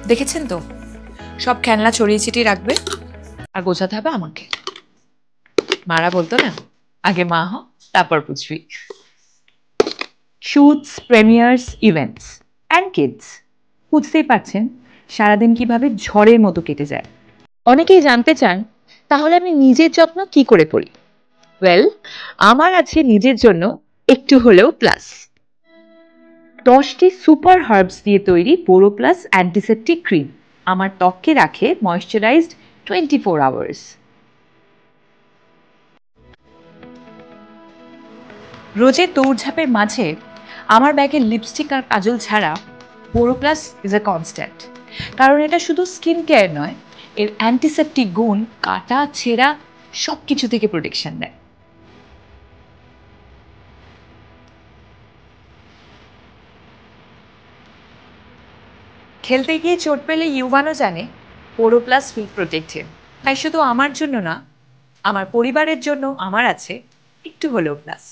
দেখেছেন তো, সব খেলনা ছড়িয়ে ছিটিয়ে রাখবে আর গোছাতে হবে আমাকে। মারা বলতো না, আগে মা হ, তারপর বুঝবি। শুটস, প্রেমিয়ার্স, ইভেন্টস অ্যান্ড কিডস, বুঝতেই পারছেন সারাদিন কিভাবে ঝড়ের মতো কেটে যায়। অনেকেই জানতে চান তাহলে আমি নিজের যত্ন কি করে করি। ওয়েল, আমার আছে নিজের জন্য একটু হলেও প্লাস। 10টি সুপার হার্বস দিয়ে তৈরি বোরো প্লাস অ্যান্টিসেপ্টিক ক্রিম আমার ত্বককে রাখে ময়েশ্চারাইজড 24 আওয়ার্স। রোজের দৌড়ঝাঁপের মাঝে আমার ব্যাগে লিপস্টিক আর কাজল ছাড়া বোরো প্লাস ইজ এ কনস্ট্যান্ট। কারণ এটা শুধু স্কিন কেয়ার নয়, এর অ্যান্টিসেপ্টিক গুণ কাটা ছেঁড়া সব কিছু থেকে প্রোটেকশন দেয়। খেলতে গিয়ে চোট পেলে ইউভানও জানে পোরো প্লাস উইল প্রোটেক্ট হিম। তাই শুধু আমার জন্য না, আমার পরিবারের জন্য আমার আছে একটু হলেও প্লাস।